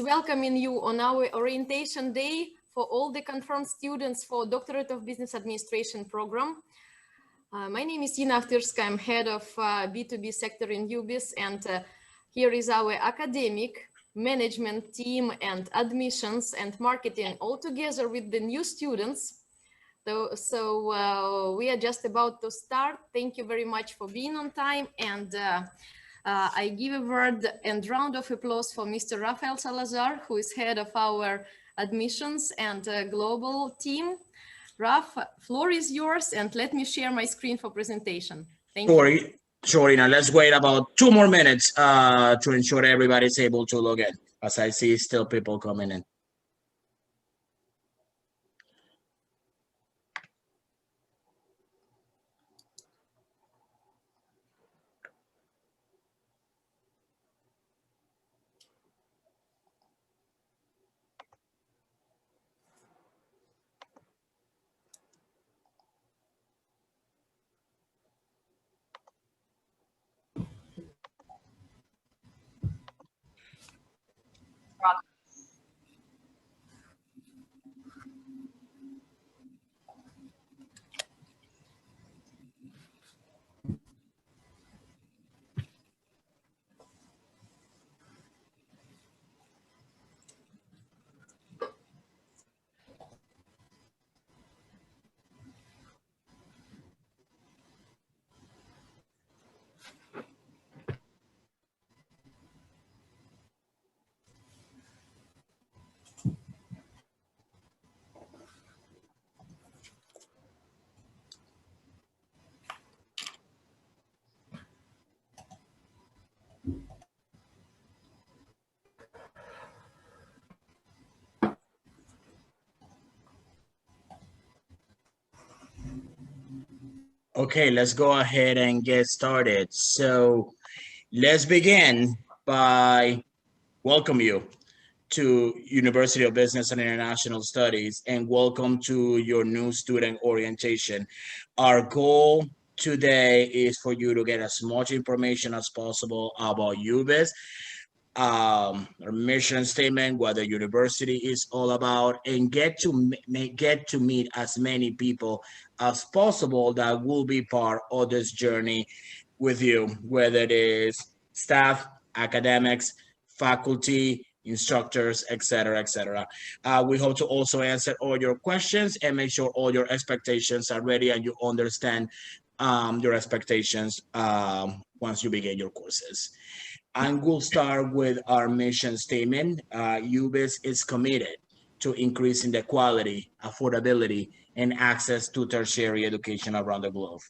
welcoming you on our orientation day for all the confirmed students for Doctorate of Business Administration program. My name is Ina Aftirska. I'm head of B2B sector in UBIS, and here is our academic management team and admissions and marketing all together with the new students. So we are just about to start. Thank you very much for being on time, and I give a word and round of applause for Mr. Rafael Salazar, who is head of our admissions and global team. Raf, floor is yours, and let me share my screen for presentation. Thank you. Sure, now let's wait about 2 more minutes to ensure everybody's able to log in, as I see still people coming in. Okay, let's go ahead and get started. So let's begin by welcome you to University of Business and International Studies, and welcome to your new student orientation. Our goal today is for you to get as much information as possible about UBIS, our mission statement, what the university is all about, and get to meet as many people as possible that will be part of this journey with you, whether it is staff, academics, faculty, instructors, etc., etc. We hope to also answer all your questions and make sure all your expectations are ready and you understand your expectations once you begin your courses. And we'll start with our mission statement. UBIS is committed to increasing the quality, affordability, and access to tertiary education around the globe.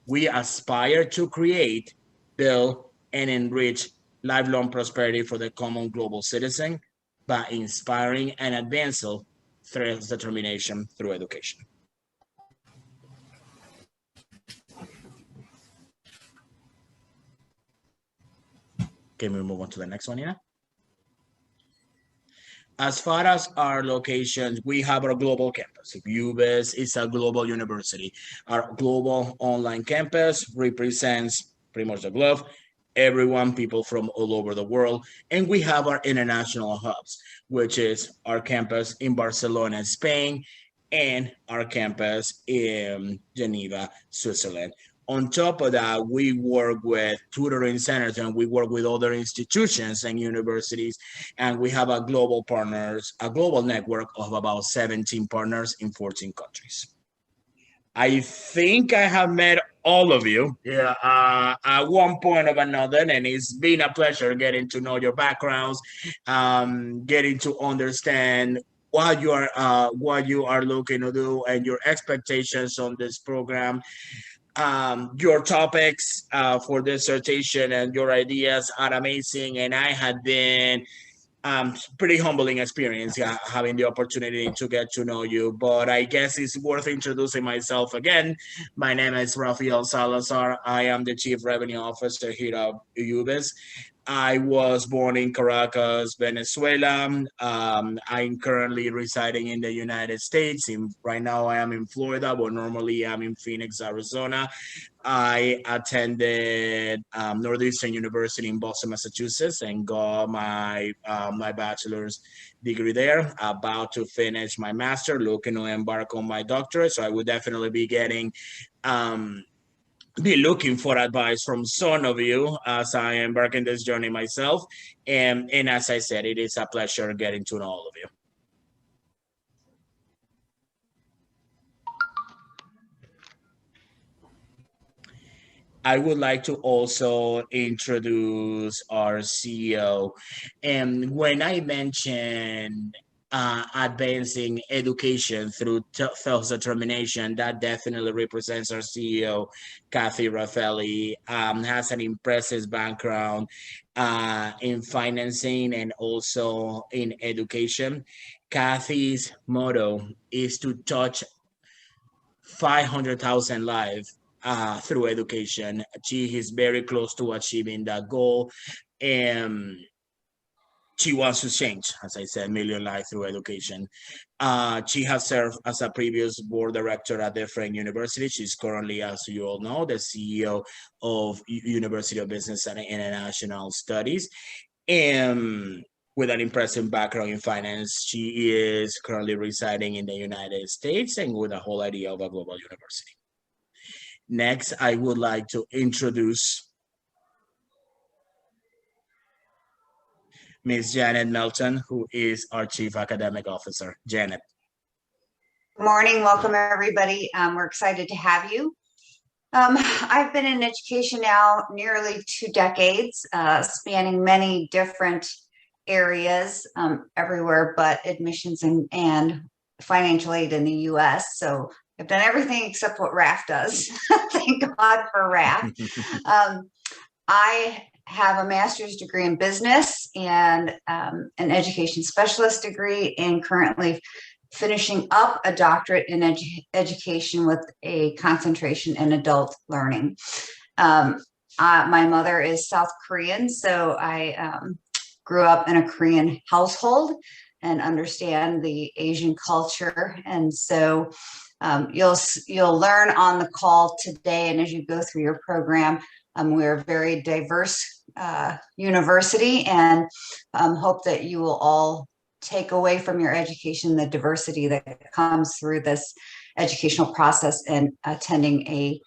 We aspire to create, build, and enrich lifelong prosperity for the common global citizen by inspiring and advancing self-determination through education. Can we move on to the next one, yeah? As far as our locations, we have our global campus. UBIS is a global university. Our global online campus represents pretty much the globe, everyone, people from all over the world. And we have our international hubs, which is our campus in Barcelona, Spain, and our campus in Geneva, Switzerland. On top of that, we work with tutoring centers and we work with other institutions and universities, and we have a global network of about 17 partners in 14 countries. I think I have met all of you at one point or another, and it's been a pleasure getting to know your backgrounds, getting to understand what you are looking to do and your expectations on this program. Your topics for dissertation and your ideas are amazing, and I had been pretty humbling experience having the opportunity to get to know you, but I guess it's worth introducing myself again. My name is Rafael Salazar. I am the Chief Revenue Officer here at UBIS. I was born in Caracas, Venezuela. I'm currently residing in the United States. Right now, I am in Florida, but normally I'm in Phoenix, Arizona. I attended Northeastern University in Boston, Massachusetts, and got my bachelor's degree there. About to finish my master, looking to embark on my doctorate. So I would definitely be looking for advice from some of you as I embark in this journey myself. And as I said, it is a pleasure getting to know all of you. I would like to also introduce our CEO. And when I mention advancing education through self-determination, that definitely represents our CEO, Cathy Raffel. Has an impressive background in financing and also in education. Cathy's motto is to touch 500,000 lives through education. She is very close to achieving that goal. And she wants to change, as I said, million lives through education. She has served as a previous board director at different universities. She's currently, as you all know, the CEO of University of Business and International Studies. And with an impressive background in finance, she is currently residing in the United States and with a whole idea of a global university. Next, I would like to introduce Ms. Janet Melton, who is our Chief Academic Officer. Janet. Good morning. Welcome, everybody. We're excited to have you. I've been in education now nearly 2 decades, spanning many different areas everywhere but admissions and financial aid in the US. So I've done everything except what RAF does. Thank God for RAF. I have a master's degree in business and an education specialist degree, and currently finishing up a doctorate in education with a concentration in adult learning. My mother is South Korean, so I grew up in a Korean household and understand the Asian culture. And so you'll learn on the call today, and as you go through your program, we're a very diverse university, and hope that you will all take away from your education the diversity that comes through this educational process and attending a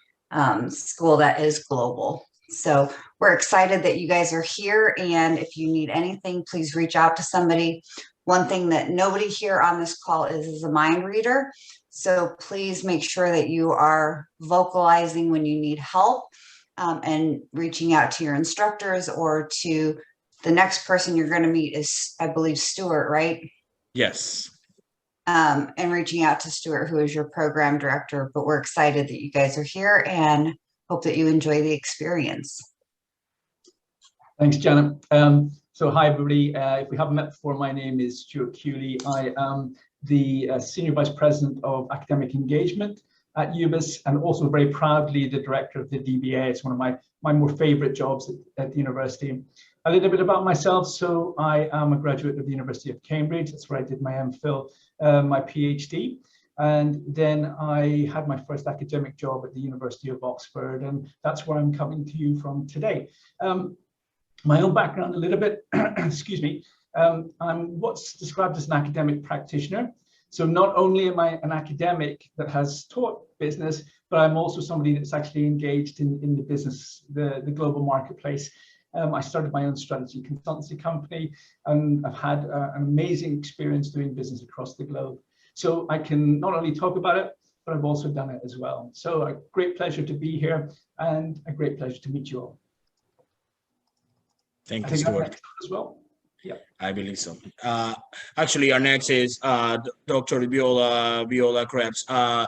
school that is global. So we're excited that you guys are here, and if you need anything, please reach out to somebody. One thing that nobody here on this call is a mind reader. So please make sure that you are vocalizing when you need help, and reaching out to your instructors or to the next person you're going to meet is, I believe, Stuart, right? Yes. And reaching out to Stuart, who is your program director. But we're excited that you guys are here and hope that you enjoy the experience. Thanks, Janet. So hi, everybody. If we haven't met before, my name is Stuart Cooley. I am the Senior Vice President of Academic Engagement at UBIS, and also very proudly the director of the DBA. It's one of my more favorite jobs at the university. A little bit about myself. So I am a graduate of the University of Cambridge. That's where I did my MPhil, my PhD. And then I had my first academic job at the University of Oxford, and that's where I'm coming to you from today. My own background a little bit, excuse me, I'm what's described as an academic practitioner. So not only am I an academic that has taught business, but I'm also somebody that's actually engaged in the business, the global marketplace. I started my own strategy consultancy company, and I've had an amazing experience doing business across the globe. So I can not only talk about it, but I've also done it as well. So a great pleasure to be here, and a great pleasure to meet you all. Thank you, Stuart. As well. Yeah, I believe so. Actually, our next is Dr. Viola Krabs.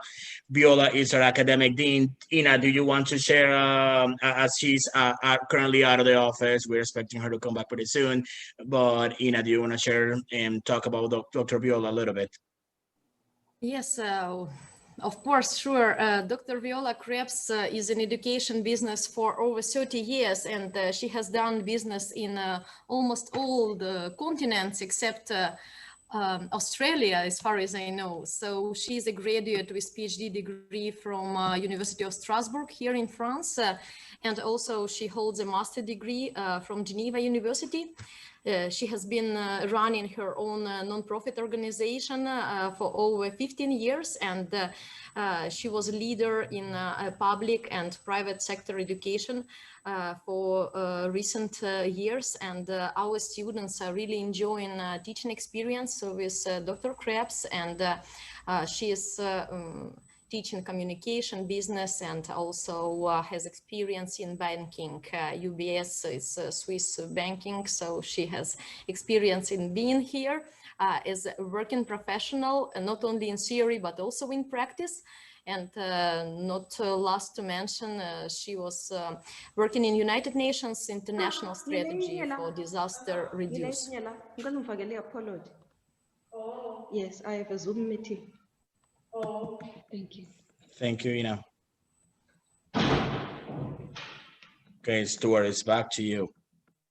Viola is our academic dean. Ina, do you want to share, as she's currently out of the office, we're expecting her to come back pretty soon, but Ina, do you want to share and talk about Dr. Viola a little bit? Yes, Of course, sure. Dr. Viola Krabs is in education business for over 30 years, and she has done business in almost all the continents except Australia, as far as I know. So she's a graduate with PhD degree from University of Strasbourg here in France. And also she holds a master degree from Geneva University. She has been running her own non-profit organization for over 15 years, and she was a leader in public and private sector education for recent years, and our students are really enjoying teaching experience with Dr. Krabs, and she is teaching communication business and also has experience in banking. UBIS is Swiss banking, so she has experience in being here as a working professional, not only in theory but also in practice. And not last to mention, she was working in United Nations International Strategy for Disaster Reduce. Yes, I have a Zoom meeting. Oh, thank you. Thank you, Ina. Okay, Stuart, it's back to you.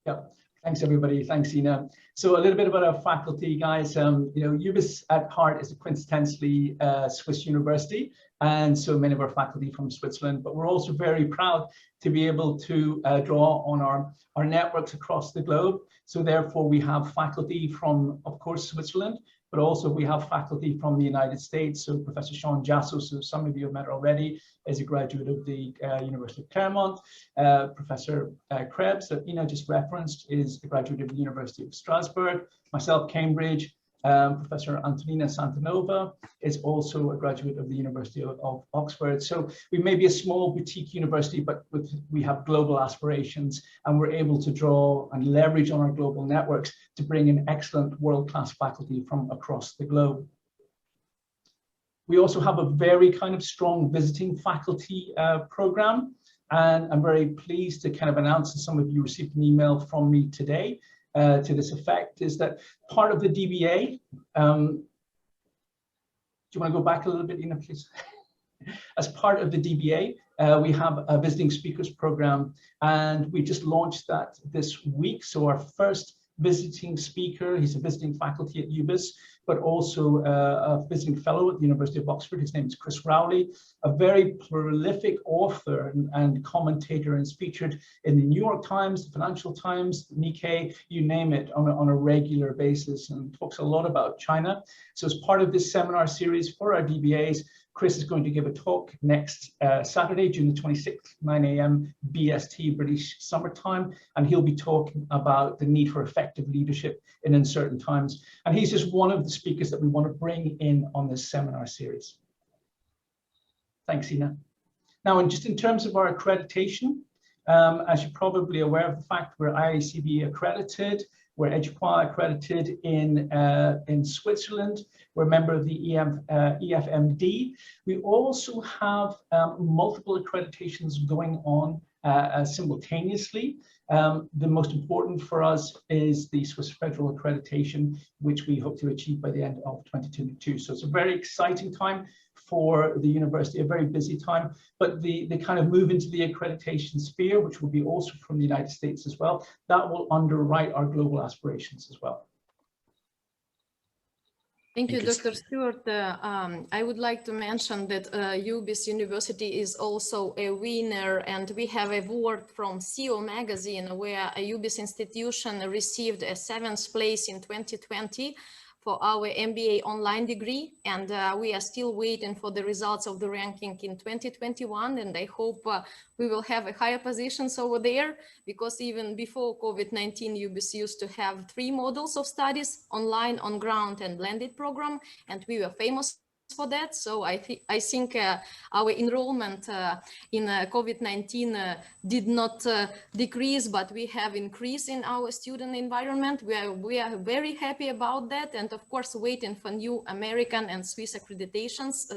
Yeah, thanks everybody. Thanks, Ina. So a little bit about our faculty, guys. You know, UBIS at heart is a quintessentially Swiss university, and so many of our faculty from Switzerland. But we're also very proud to be able to draw on our networks across the globe. So therefore, we have faculty from, of course, Switzerland, but also we have faculty from the United States. So Professor Sean Jassos, who some of you have met already, is a graduate of the University of Claremont. Professor Krabs, that Ina just referenced, is a graduate of the University of Strasbourg. Myself, Cambridge. Professor Antonina Santanova is also a graduate of the University of Oxford. So we may be a small boutique university, but we have global aspirations, and we're able to draw and leverage on our global networks to bring in excellent world-class faculty from across the globe. We also have a very kind of strong visiting faculty program, and I'm very pleased to kind of announce that some of you received an email from me today to this effect, is that part of the DBA, do you want to go back a little bit, Ina, please? As part of the DBA, we have a visiting speakers program, and we just launched that this week. So our first visiting speaker, he's a visiting faculty at UBIS, but also a visiting fellow at the University of Oxford. His name is Chris Rowley, a very prolific author and commentator, and is featured in the New York Times, the Financial Times, Nikkei, you name it, on a regular basis, and talks a lot about China. So as part of this seminar series for our DBAs, Chris is going to give a talk next Saturday, June the 26th, 9 a.m. BST, British summertime, and he'll be talking about the need for effective leadership in uncertain times. And he's just one of the speakers that we want to bring in on this seminar series. Thanks, Ina. Now, just in terms of our accreditation, as you're probably aware of the fact, we're IACB accredited. We're EDUQUA accredited in Switzerland. We're a member of the EFMD. We also have multiple accreditations going on simultaneously. The most important for us is the Swiss Federal Accreditation, which we hope to achieve by the end of 2022. So it's a very exciting time for the university, a very busy time, but the kind of move into the accreditation sphere, which will be also from the United States as well, that will underwrite our global aspirations as well. Thank you, Dr. Stewart. I would like to mention that UBIS University is also a winner, and we have an award from CEO magazine where a UBIS institution received a 7th place in 2020 for our MBA online degree, and we are still waiting for the results of the ranking in 2021, and I hope we will have a higher positions over there, because even before COVID-19, UBIS used to have 3 models of studies: online, on ground, and blended program, and we were famous for that. So I think our enrollment in COVID-19 did not decrease, but we have increased in our student environment. We are very happy about that, and of course waiting for new American and Swiss accreditations.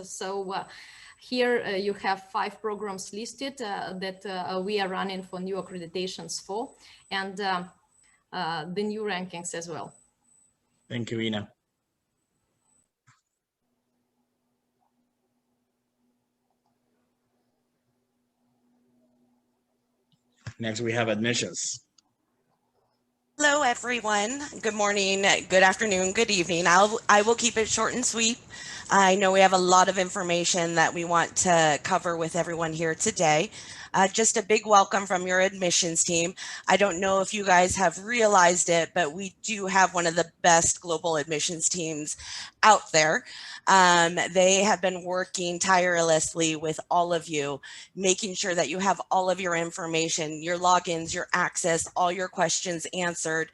Here you have 5 programs listed that we are running for new accreditations for, and the new rankings as well. Thank you, Ina. Next, we have admissions. Hello, everyone. Good morning, good afternoon, good evening. I will keep it short and sweet. I know we have a lot of information that we want to cover with everyone here today. Just a big welcome from your admissions team. I don't know if you guys have realized it, but we do have one of the best global admissions teams out there. They have been working tirelessly with all of you, making sure that you have all of your information, your logins, your access, all your questions answered.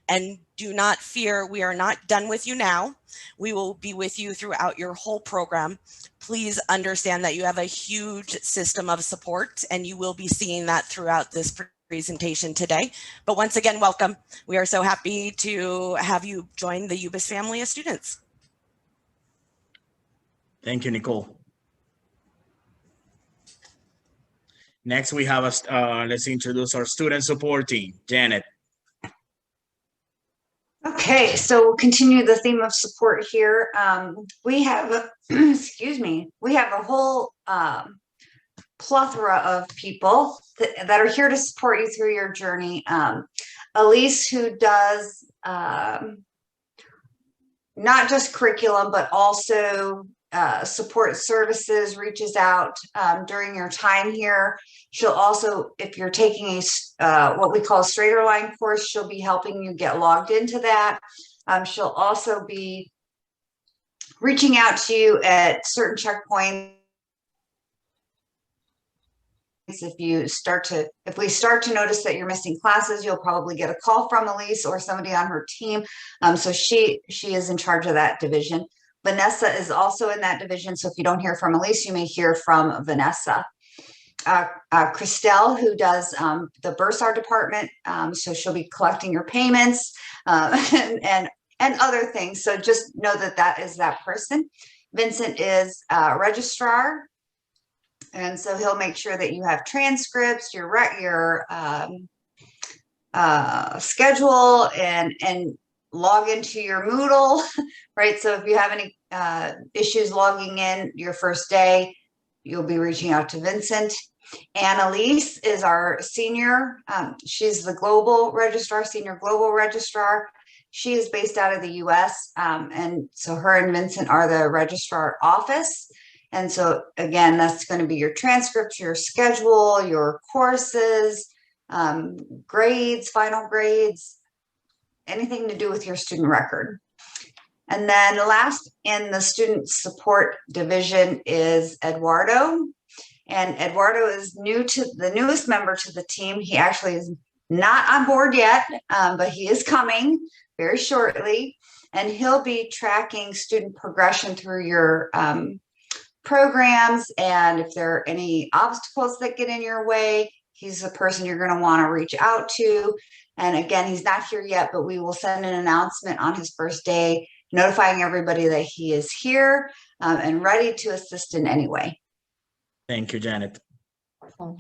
And do not fear, we are not done with you now. We will be with you throughout your whole program. Please understand that you have a huge system of support, and you will be seeing that throughout this presentation today. But once again, welcome. We are so happy to have you join the UBIS family of students. Thank you, Nicole. Next, we have let's introduce our student support team. Janet. Okay, so we'll continue the theme of support here. We have, excuse me, we have a whole plethora of people that are here to support you through your journey. Elise, who does not just curriculum, but also support services, reaches out during your time here. She'll also, if you're taking a what we call a straighter line course, she'll be helping you get logged into that. She'll also be reaching out to you at certain checkpoints. If we start to notice that you're missing classes, you'll probably get a call from Elise or somebody on her team. So she is in charge of that division. Vanessa is also in that division. So if you don't hear from Elise, you may hear from Vanessa. Christelle, who does the Bursar department. So she'll be collecting your payments and other things. So just know that is that person. Vincent is a registrar. And so he'll make sure that you have transcripts, your schedule, and log into your Moodle, right? So if you have any issues logging in your first day, you'll be reaching out to Vincent. Annalise is our senior. She's the global registrar, senior global registrar. She is based out of the US. And so her and Vincent are the registrar office. And so again, that's going to be your transcripts, your schedule, your courses, grades, final grades, anything to do with your student record. And then last in the student support division is Eduardo. And Eduardo is the newest member to the team. He actually is not on board yet, but he is coming very shortly. And he'll be tracking student progression through your programs. And if there are any obstacles that get in your way, he's the person you're going to want to reach out to. And again, he's not here yet, but we will send an announcement on his first day, notifying everybody that he is here and ready to assist in any way. Thank you, Janet. All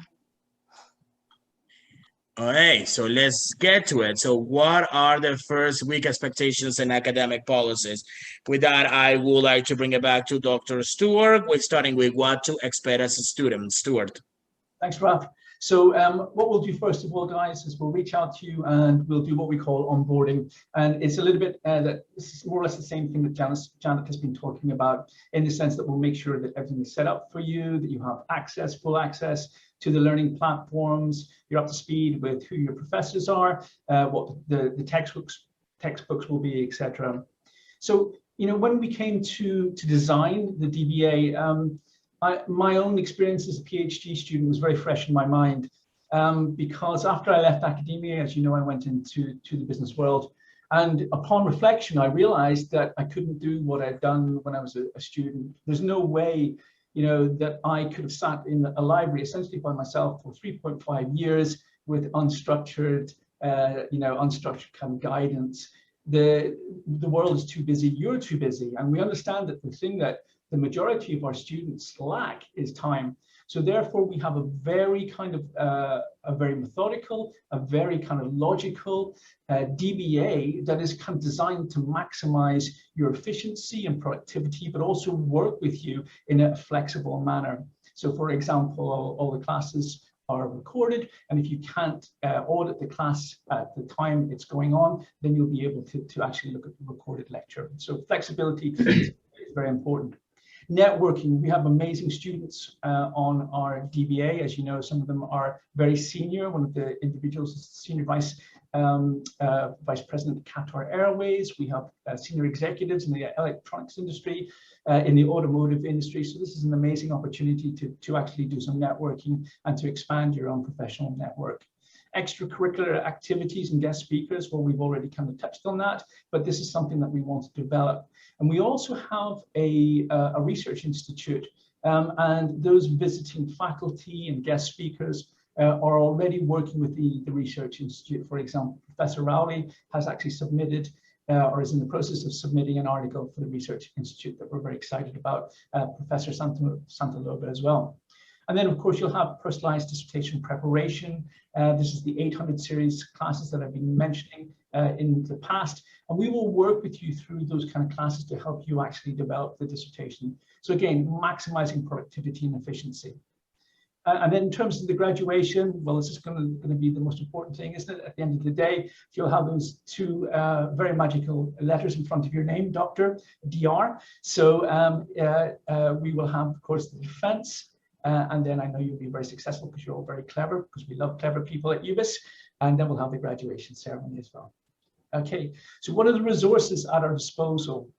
right, so let's get to it. So what are the first week expectations and academic policies? With that, I would like to bring it back to Dr. Stewart. We're starting with what to expect as a student. Stewart. Thanks, Raf. So what we'll do first of all, guys, is we'll reach out to you and we'll do what we call onboarding. And it's a little bit that this is more or less the same thing that Janet has been talking about, in the sense that we'll make sure that everything is set up for you, that you have access, full access to the learning platforms, you're up to speed with who your professors are, what the textbooks will be, etc. So, when we came to design the DBA, my own experience as a PhD student was very fresh in my mind, because after I left academia, as you know, I went into the business world. And upon reflection, I realized that I couldn't do what I'd done when I was a student. There's no way, that I could have sat in a library essentially by myself for 3.5 years with unstructured, unstructured kind of guidance. The world is too busy, you're too busy. And we understand that the thing that the majority of our students lack is time. So therefore, we have a very kind of, a very methodical, a very kind of logical DBA that is kind of designed to maximize your efficiency and productivity, but also work with you in a flexible manner. So for example, all the classes are recorded, and if you can't audit the class at the time it's going on, then you'll be able to actually look at the recorded lecture. So flexibility is very important. Networking, we have amazing students on our DBA. As you know, some of them are very senior. One of the individuals is Senior Vice President of Qatar Airways. We have senior executives in the electronics industry, in the automotive industry. So this is an amazing opportunity to actually do some networking and to expand your own professional network. Extracurricular activities and guest speakers, well, we've already kind of touched on that, but this is something that we want to develop. And we also have a research institute, and those visiting faculty and guest speakers are already working with the Research Institute. For example, Professor Rowley has actually submitted or is in the process of submitting an article for the Research Institute that we're very excited about, Professor Santaloba as well. And then, of course, you'll have personalized dissertation preparation. This is the 800 series classes that I've been mentioning in the past. And we will work with you through those kind of classes to help you actually develop the dissertation. So again, maximizing productivity and efficiency. And then in terms of the graduation, well, this is going to be the most important thing, isn't it? At the end of the day, you'll have those two very magical letters in front of your name, Dr. DR. So we will have, of course, the defense. And then I know you'll be very successful because you're all very clever, because we love clever people at UBIS. And then we'll have the graduation ceremony as well. Okay, so what are the resources at our disposal?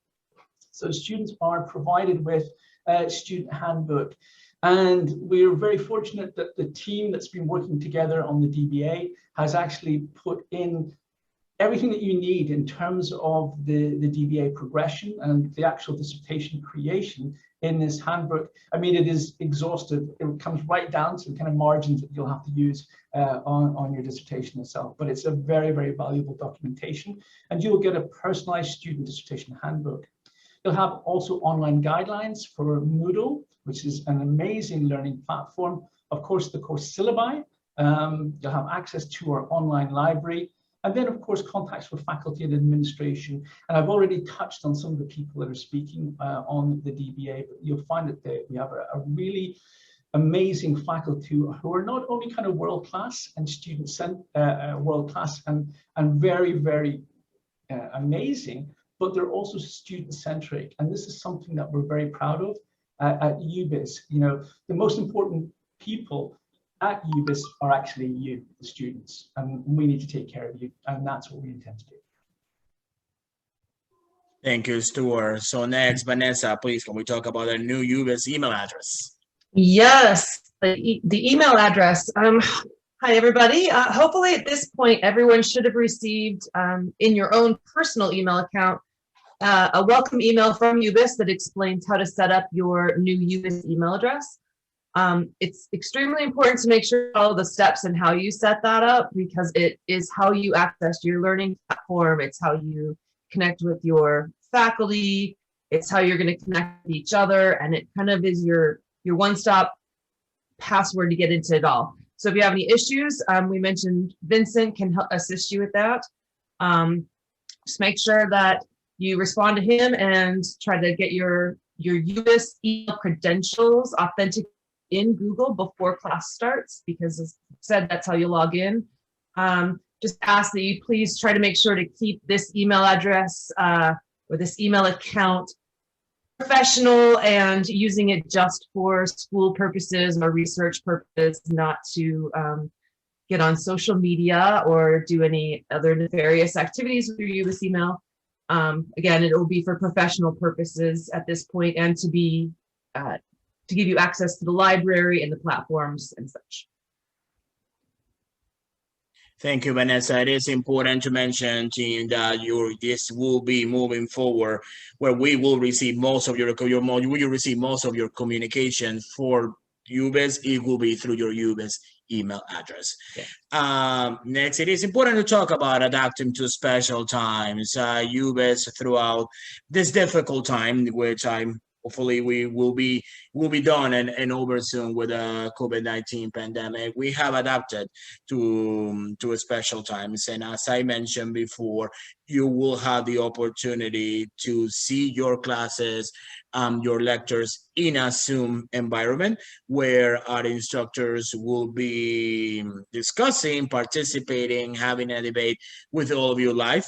So students are provided with a student handbook. And we're very fortunate that the team that's been working together on the DBA has actually put in everything that you need in terms of the DBA progression and the actual dissertation creation in this handbook. I mean, it is exhaustive. It comes right down to the kind of margins that you'll have to use on your dissertation itself. But it's a very, very valuable documentation. And you'll get a personalized student dissertation handbook. You'll have also online guidelines for Moodle, which is an amazing learning platform. Of course, the course syllabi. You'll have access to our online library. And then, of course, contacts with faculty and administration. And I've already touched on some of the people that are speaking on the DBA, but you'll find that we have a really amazing faculty who are not only kind of world-class and world-class and very, very amazing, but they're also student-centric. And this is something that we're very proud of at UBIS. You know, the most important people at UBIS are actually you, the students, and we need to take care of you, and that's what we intend to do. Thank you, Stuart. So next, Vanessa, please, can we talk about our new UBIS email address? Yes, the email address. Hi, everybody. Hopefully at this point, everyone should have received in your own personal email account a welcome email from UBIS that explains how to set up your new UBIS email address. It's extremely important to make sure all the steps and how you set that up, because it is how you access your learning platform. It's how you connect with your faculty. It's how you're going to connect with each other. And it kind of is your one-stop password to get into it all. So if you have any issues, we mentioned Vincent can help assist you with that. Just make sure that you respond to him and try to get your UBIS email credentials authenticated in Google before class starts, because as I said, that's how you log in. Just ask that you please try to make sure to keep this email address or this email account professional and using it just for school purposes or research purposes, not to get on social media or do any other nefarious activities with your UBIS email. Again, it will be for professional purposes at this point, and to be to give you access to the library and the platforms and such. Thank you, Vanessa. It is important to mention, team, that this will be moving forward, where we will receive most of your communication for UBIS. It will be through your UBIS email address. Okay. Next, it is important to talk about adapting to special times. UBIS throughout this difficult time, which I'm hopefully we will be done and over soon with the COVID-19 pandemic. We have adapted to special times, and as I mentioned before, you will have the opportunity to see your classes, your lectures in a Zoom environment where our instructors will be discussing, participating, having a debate with all of you live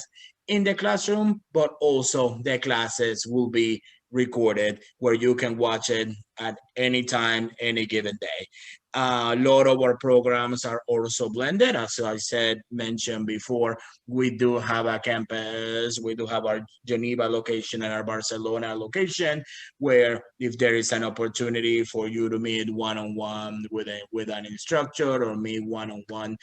in the classroom, but also the classes will be recorded where you can watch it at any time, any given day. A lot of our programs are also blended. As I mentioned before, we do have a campus, we do have our Geneva location and our Barcelona location, where if there is an opportunity for you to meet one-on-one with an instructor or meet one-on-one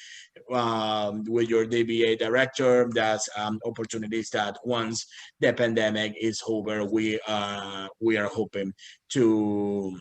with your DBA director, that's opportunities that once the pandemic is over, we are hoping to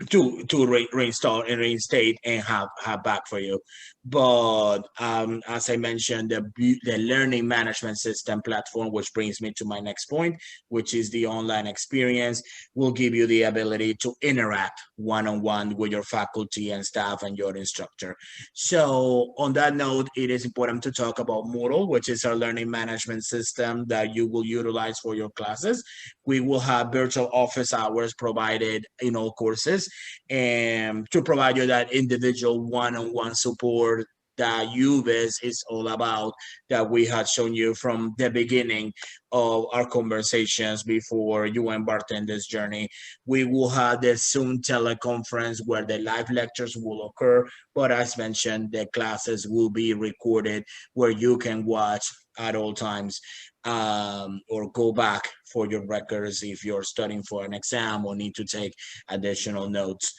reinstall and reinstate and have back for you. But as I mentioned, the learning management system platform, which brings me to my next point, which is the online experience, will give you the ability to interact one-on-one with your faculty and staff and your instructor. So on that note, it is important to talk about Moodle, which is our learning management system that you will utilize for your classes. We will have virtual office hours provided in all courses, and to provide you that individual one-on-one support that UBIS is all about, that we had shown you from the beginning of our conversations before you embarked on this journey. We will have the Zoom teleconference where the live lectures will occur, but as mentioned, the classes will be recorded where you can watch at all times, or go back for your records if you're studying for an exam or need to take additional notes.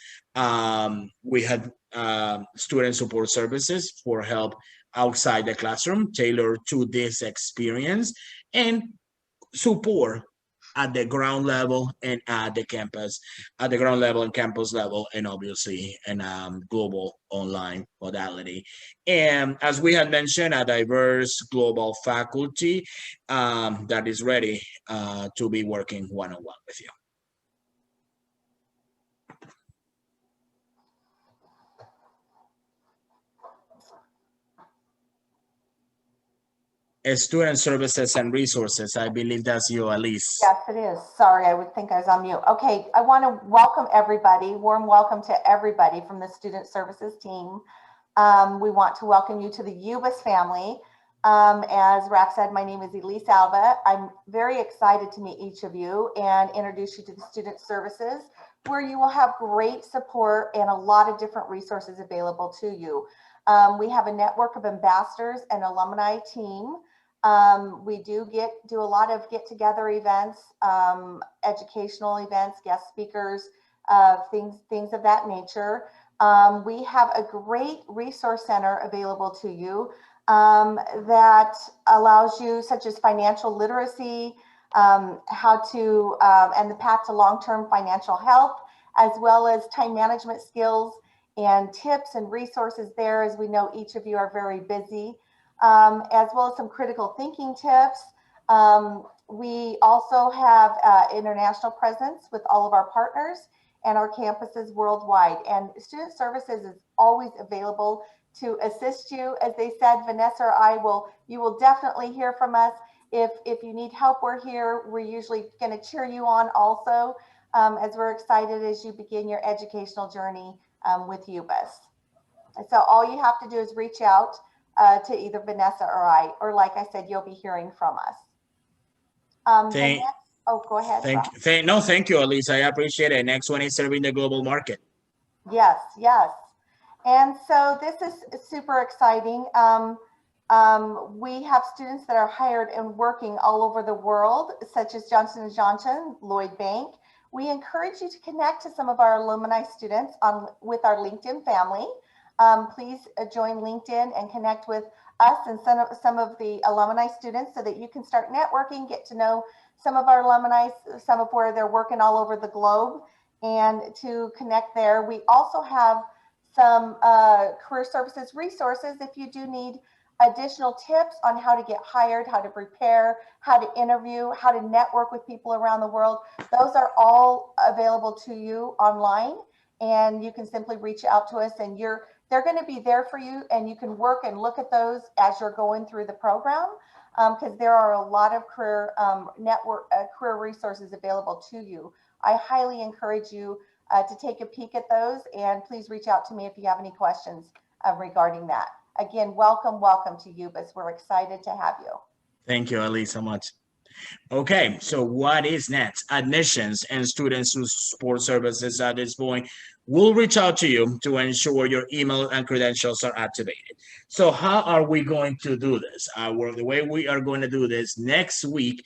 We had student support services for help outside the classroom tailored to this experience, and support at the ground level and at the campus, at the ground level and campus level, and obviously in global online modality. And as we had mentioned, a diverse global faculty that is ready to be working one-on-one with you. Student services and resources. I believe that's you, Elise. Yes, it is. Sorry, I would think I was on mute. Okay, I want to welcome everybody. Warm welcome to everybody from the student services team. We want to welcome you to the UBIS family. As Raf said, my name is Elise Alba. I'm very excited to meet each of you and introduce you to the student services, where you will have great support and a lot of different resources available to you. We have a network of ambassadors and alumni team. We do a lot of get-together events, educational events, guest speakers, things of that nature. We have a great resource center available to you that allows you, such as financial literacy, how to, and the path to long-term financial health, as well as time management skills and tips and resources there, as we know each of you are very busy. As well as some critical thinking tips. We also have international presence with all of our partners and our campuses worldwide. And student services is always available to assist you. As they said, Vanessa or you will definitely hear from us. If you need help, we're here. We're usually going to cheer you on also, as we're excited as you begin your educational journey with UBIS. And so all you have to do is reach out to either Vanessa or I, or like I said, you'll be hearing from us. Go ahead. Thank you, Elise. I appreciate it. Next one is serving the global market. Yes. And so this is super exciting. We have students that are hired and working all over the world, such as Johnson & Johnson, Lloyd Bank. We encourage you to connect to some of our alumni students with our LinkedIn family. Please join LinkedIn and connect with us and some of the alumni students so that you can start networking, get to know some of our alumni, some of where they're working all over the globe, and to connect there. We also have some career services resources if you do need additional tips on how to get hired, how to prepare, how to interview, how to network with people around the world, those are all available to you online. And you can simply reach out to us, and they're going to be there for you, and you can work and look at those as you're going through the program, because there are a lot of career career resources available to you. I highly encourage you to take a peek at those, and please reach out to me if you have any questions regarding that. Again, welcome to UBIS. We're excited to have you. Thank you, Ali, so much. Okay, so what is next? Admissions and students who support services at this point will reach out to you to ensure your email and credentials are activated. So how are we going to do this? The way we are going to do this next week,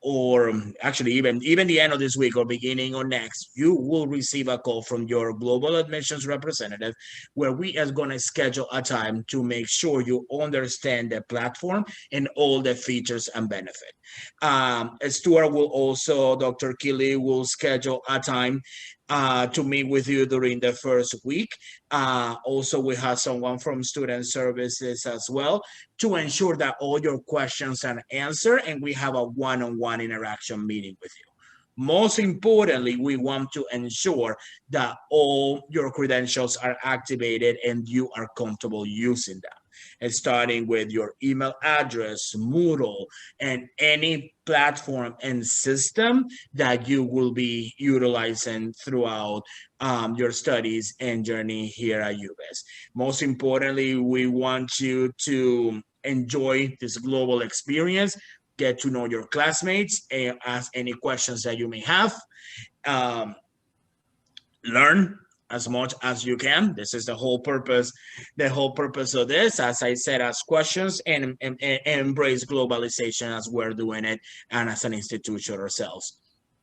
or actually even the end of this week or beginning of next, you will receive a call from your global admissions representative, where we are going to schedule a time to make sure you understand the platform and all the features and benefit. Stuart will also, Dr. Keeley will schedule a time to meet with you during the first week. Also, we have someone from student services as well to ensure that all your questions are answered, and we have a one-on-one interaction meeting with you. Most importantly, we want to ensure that all your credentials are activated and you are comfortable using them. And starting with your email address, Moodle, and any platform and system that you will be utilizing throughout your studies and journey here at UBIS. Most importantly, we want you to enjoy this global experience, get to know your classmates, and ask any questions that you may have. Learn as much as you can. This is the whole purpose of this. As I said, ask questions and embrace globalization as we're doing it, and as an institution ourselves.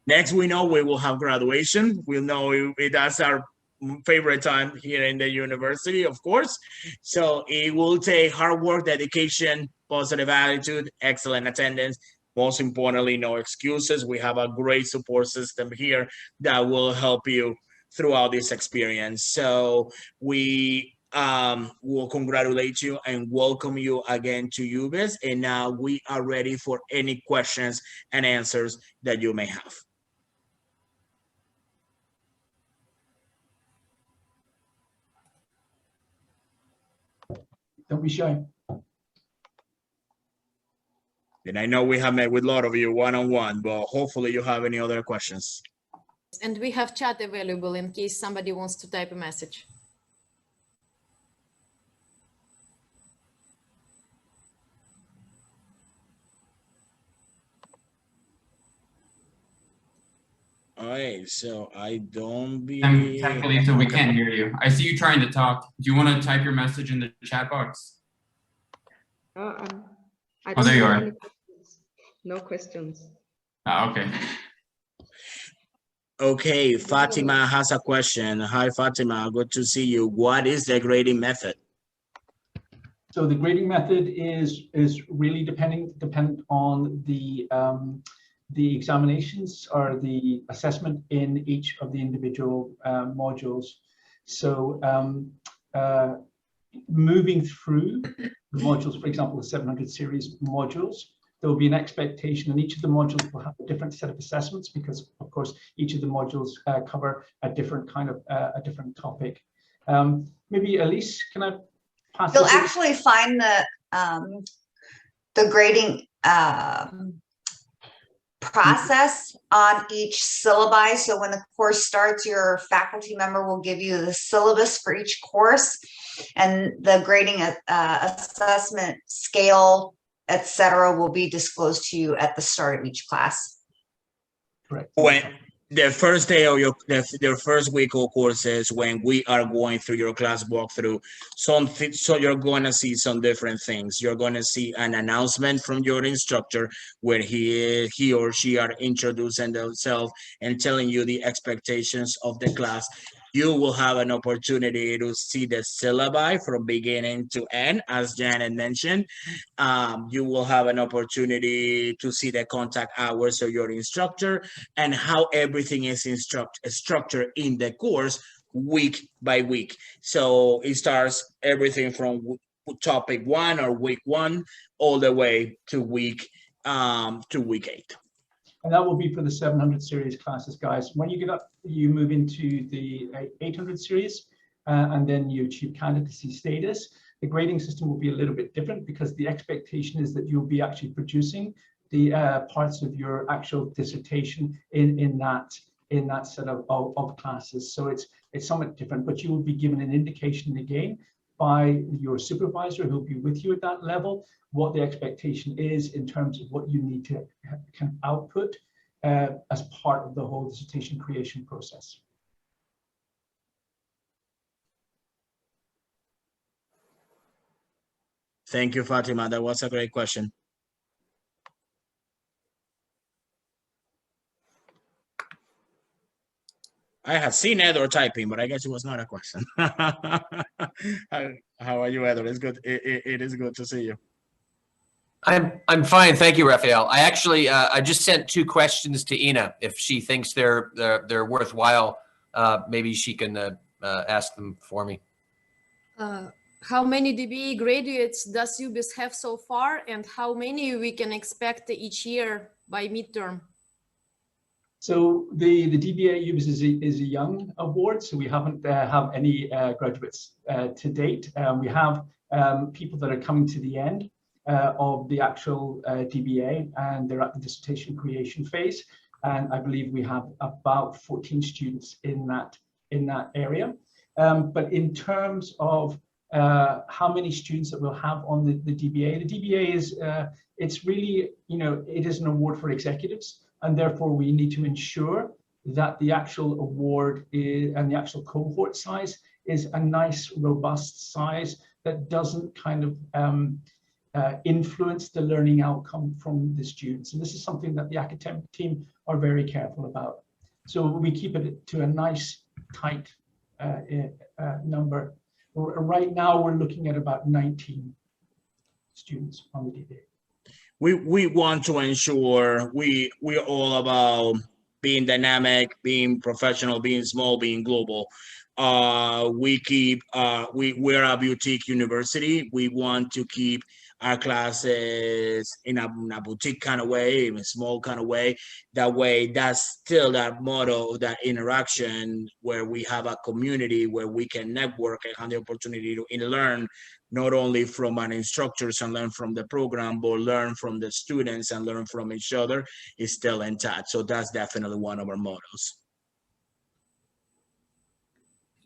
Next, we know we will have graduation. We know that's our favorite time here in the university, of course. So it will take hard work, dedication, positive attitude, excellent attendance. Most importantly, no excuses. We have a great support system here that will help you throughout this experience. So we will congratulate you and welcome you again to UBIS. And now we are ready for any questions and answers that you may have. Don't be shy. And I know we have met with a lot of you one-on-one, but hopefully you have any other questions. And we have chat available in case somebody wants to type a message. All right, so I don't be... Calito, we can't hear you. I see you trying to talk. Do you want to type your message in the chat box? I Oh, there you are. No questions. Okay. Okay, Fatima has a question. Hi, Fatima, good to see you. What is the grading method? So the grading method is really dependent on the examinations or the assessment in each of the individual modules. So moving through the modules, for example, the 700 series modules, there will be an expectation, and each of the modules will have a different set of assessments because, of course, each of the modules cover a different kind of a different topic. Maybe Elise, can I pass? You'll actually find the grading process on each syllabi. So when the course starts, your faculty member will give you the syllabus for each course, and the grading assessment scale, etc., will be disclosed to you at the start of each class. Correct. When the first day of your first week of courses, when we are going through your class walkthrough, so you're going to see some different things. You're going to see an announcement from your instructor where he or she are introducing themselves and telling you the expectations of the class. You will have an opportunity to see the syllabi from beginning to end, as Janet mentioned. You will have an opportunity to see the contact hours of your instructor and how everything is structured in the course week by week. So it starts everything from topic 1 or week 1 all the way to week 8. And that will be for the 700 series classes, guys. When you get up, you move into the 800 series, and then you achieve candidacy status. The grading system will be a little bit different because the expectation is that you'll be actually producing the parts of your actual dissertation in that set of classes. So it's somewhat different, but you will be given an indication again by your supervisor who'll be with you at that level, what the expectation is in terms of what you need to kind of output as part of the whole dissertation creation process. Thank you, Fatima. That was a great question. I had seen Edward typing, but I guess it was not a question. How are you, Edward? It's good. It is good to see you. I'm fine, thank you, Rafael. I actually I just sent 2 questions to Ina. If she thinks they're worthwhile, maybe she can ask them for me. How many DBA graduates does UBIS have so far, and how many we can expect each year by midterm? So the DBA UBIS is a young award, so we haven't have any graduates to date. We have people that are coming to the end of the actual DBA, and they're at the dissertation creation phase. And I believe we have about 14 students in that area. But in terms of how many students that we'll have on the DBA is it's really, it is an award for executives, and therefore we need to ensure that the actual award and the actual cohort size is a nice, robust size that doesn't kind of influence the learning outcome from the students. And this is something that the academic team are very careful about. So we keep it to a nice, tight number. Right now, we're looking at about 19 students on the DBA. We want to ensure we're all about being dynamic, being professional, being small, being global. We're a boutique university. We want to keep our classes in a boutique kind of way, in a small kind of way. That way, that's still that model, that interaction where we have a community where we can network and have the opportunity to learn not only from our instructors and learn from the program, but learn from the students and learn from each other is still intact. So that's definitely one of our mottos.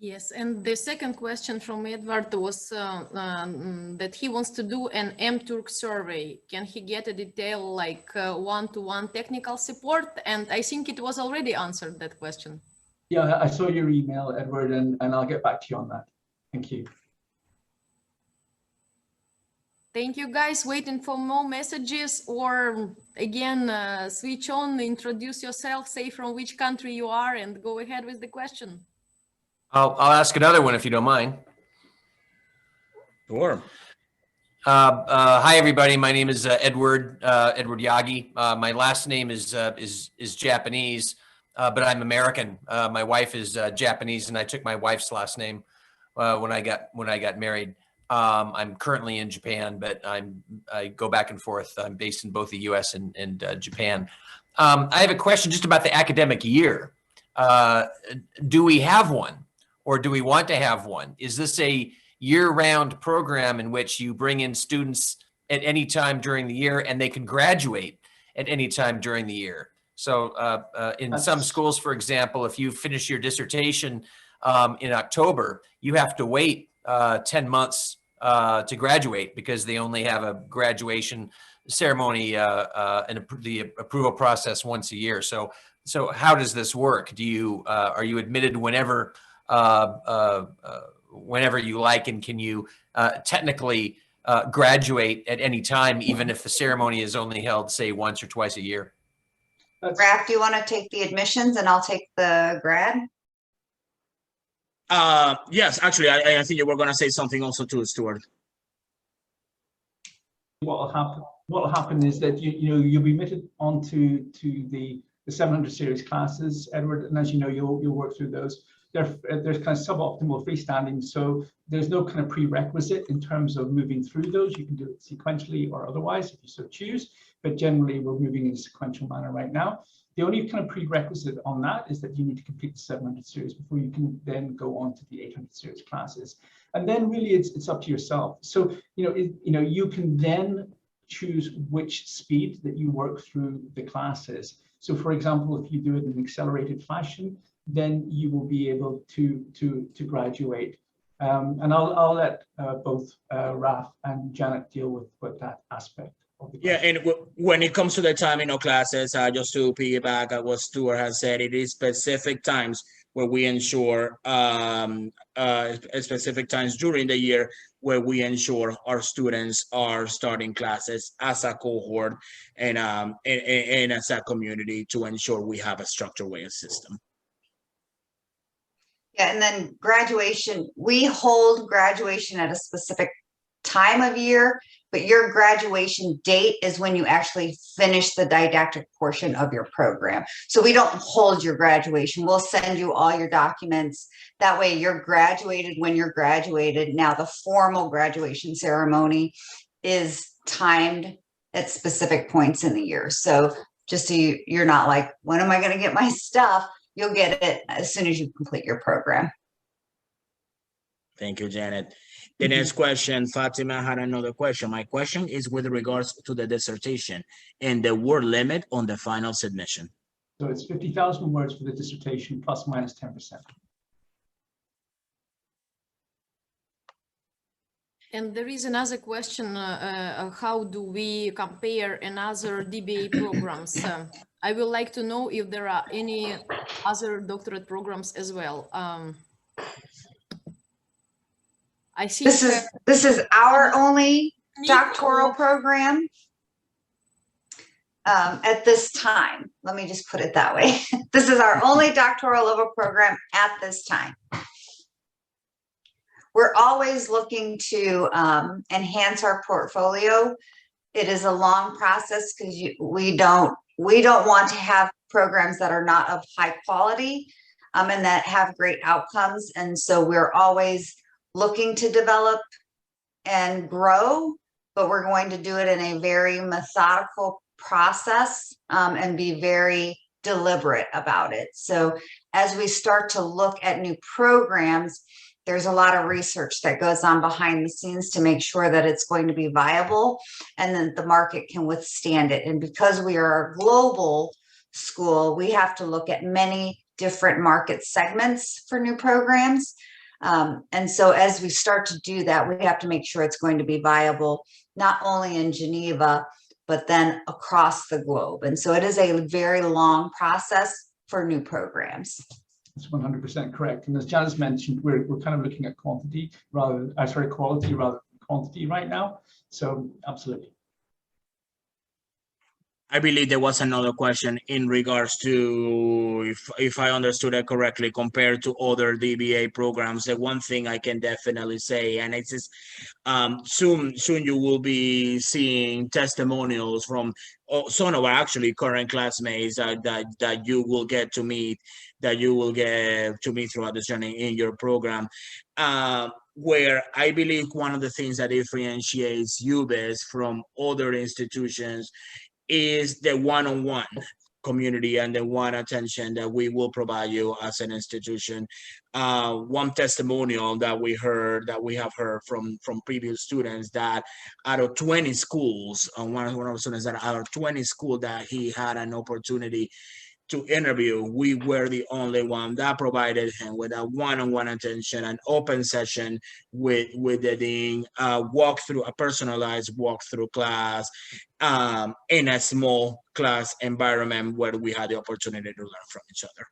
Yes, and the second question from Edward was that he wants to do an MTurk survey. Can he get a detail like one-to-one technical support? And I think it was already answered, that question. Yeah, I saw your email, Edward, and I'll get back to you on that. Thank you. Thank you, guys. Waiting for more messages, or again, switch on, introduce yourself, say from which country you are, and go ahead with the question. I'll ask another one if you don't mind. Sure. Hi, everybody. My name is Edward Yagi. My last name is Japanese, but I'm American. My wife is Japanese, and I took my wife's last name when I got married. I'm currently in Japan, but I go back and forth. I'm based in both the U.S. and Japan. I have a question just about the academic year. Do we have one? Or do we want to have one? Is this a year-round program in which you bring in students at any time during the year and they can graduate at any time during the year? So in some schools, for example, if you finish your dissertation in October, you have to wait 10 months to graduate because they only have a graduation ceremony and the approval process once a year. So how does this work? Are you admitted whenever you like, and can you technically graduate at any time, even if the ceremony is only held, say, once or twice a year? Raph, do you want to take the admissions and I'll take the grad? Yes, actually, I think you were going to say something also too, Stuart. What will happen is that you'll be admitted onto the 700 series classes, Edward, and as you know, you'll work through those. there's kind of suboptimal freestanding. So there's no kind of prerequisite in terms of moving through those. You can do it sequentially or otherwise if you so choose, but generally we're moving in a sequential manner right now. The only kind of prerequisite on that is that you need to complete the 700 series before you can then go on to the 800 series classes. And then really it's up to yourself. So, you can then choose which speed that you work through the classes. So for example, if you do it in an accelerated fashion, then you will be able to graduate. And I'll let both Raf and Janet deal with that aspect. Yeah, and when it comes to the timing of classes, just to piggyback on what Stuart has said, it is specific times where we ensure specific times during the year where we ensure our students are starting classes as a cohort and as a community to ensure we have a structured way of system. Yeah, and then graduation, we hold graduation at a specific time of year, but your graduation date is when you actually finish the didactic portion of your program. So we don't hold your graduation. We'll send you all your documents. That way you're graduated when you're graduated. Now the formal graduation ceremony is timed at specific points in the year. So just so you're not like, when am I going to get my stuff? You'll get it as soon as you complete your program. Thank you, Janet. The next question, Fatima had another question. My question is with regards to the dissertation and the word limit on the final submission. So it's 50,000 words for the dissertation, plus minus 10%. And there is another question, how do we compare another DBA programs? I would like to know if there are any other doctorate programs as well. I see this is our only doctoral program at this time. Let me just put it that way. This is our only doctoral level program at this time. We're always looking to enhance our portfolio. It is a long process because we don't want to have programs that are not of high quality and that have great outcomes. And so we're always looking to develop and grow, but we're going to do it in a very methodical process and be very deliberate about it. So as we start to look at new programs, there's a lot of research that goes on behind the scenes to make sure that it's going to be viable and that the market can withstand it. And because we are a global school, we have to look at many different market segments for new programs. And so as we start to do that, we have to make sure it's going to be viable, not only in Geneva, but then across the globe. And so it is a very long process for new programs. That's 100% correct. And as Janice mentioned, we're kind of looking at quality rather than quantity right now. So absolutely. I believe there was another question in regards to, if I understood it correctly, compared to other DBA programs. The one thing I can definitely say, and it's just, soon you will be seeing testimonials from some of our actually current classmates that you will get to meet, throughout this journey in your program. Where I believe one of the things that differentiates UBIS from other institutions is the one-on-one community and the one attention that we will provide you as an institution. One testimonial that we have heard from previous students, that out of 20 schools, one of the students that out of 20 schools that he had an opportunity to interview, we were the only one that provided him with a one-on-one attention, an open session with the dean, a personalized walkthrough class, in a small class environment where we had the opportunity to learn from each other.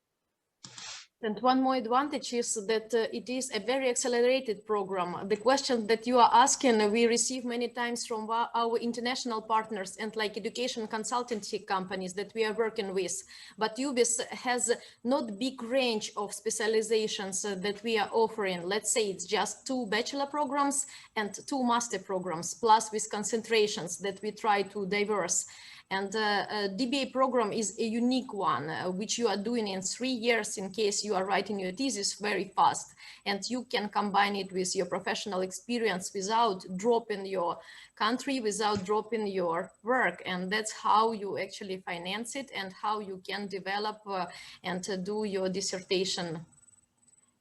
And one more advantage is that it is a very accelerated program. The question that you are asking, we receive many times from our international partners and like education consultancy companies that we are working with. But UBIS has not big range of specializations that we are offering. Let's say it's just 2 bachelor programs and 2 master programs, plus with concentrations that we try to diverse. And DBA program is a unique one, which you are doing in 3 years in case you are writing your thesis very fast. And you can combine it with your professional experience without dropping your country, without dropping your work. And that's how you actually finance it and how you can develop and do your dissertation.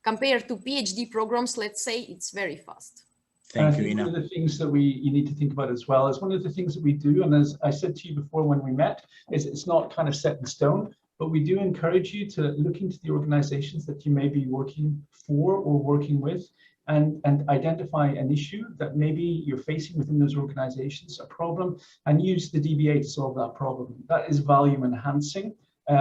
Compared to PhD programs, let's say, it's very fast. Thank you, Ina. Ina. One of the things that you need to think about as well is one of the things that we do, and as I said to you before when we met, is it's not kind of set in stone, but we do encourage you to look into the organizations that you may be working for or working with, and identify an issue that maybe you're facing within those organizations, a problem, and use the DBA to solve that problem. That is value enhancing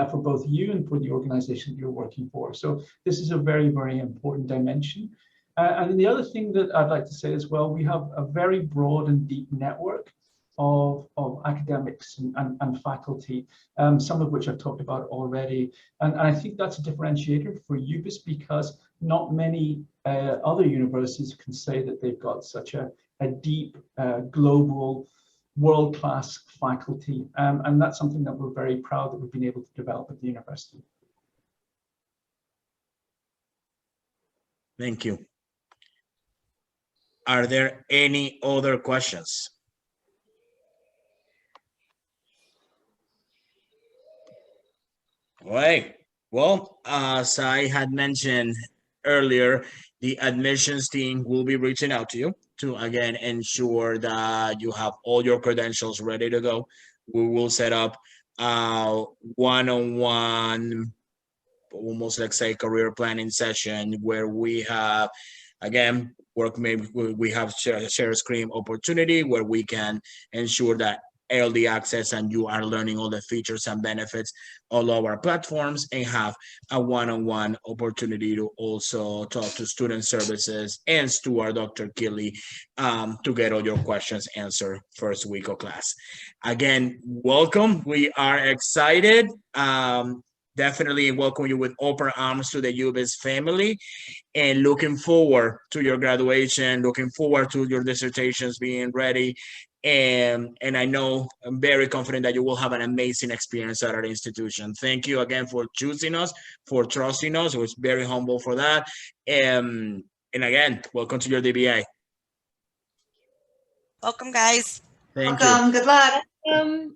for both you and for the organization you're working for. So this is a very, very important dimension. And the other thing that I'd like to say as well, we have a very broad and deep network of academics and faculty, some of which I've talked about already. And I think that's a differentiator for UBIS because not many other universities can say that they've got such a deep global world-class faculty. And that's something that we're very proud that we've been able to develop at the university. Thank you. Are there any other questions? All right. Well, as I had mentioned earlier, the admissions team will be reaching out to you to, again, ensure that you have all your credentials ready to go. We will set up one-on-one, almost like say career planning session where we have, again, maybe we have share screen opportunity where we can ensure that ALD access and you are learning all the features and benefits all of our platforms, and have a one-on-one opportunity to also talk to student services and Stuart, Dr. Kelly, to get all your questions answered first week of class. Again, welcome. We are excited. Definitely welcome you with open arms to the UBIS family, and looking forward to your graduation, looking forward to your dissertations being ready. And I know I'm very confident that you will have an amazing experience at our institution. Thank you again for choosing us, for trusting us. We're very humble for that. And again, welcome to your DBA. Welcome, guys. Thank Welcome. you. Good luck.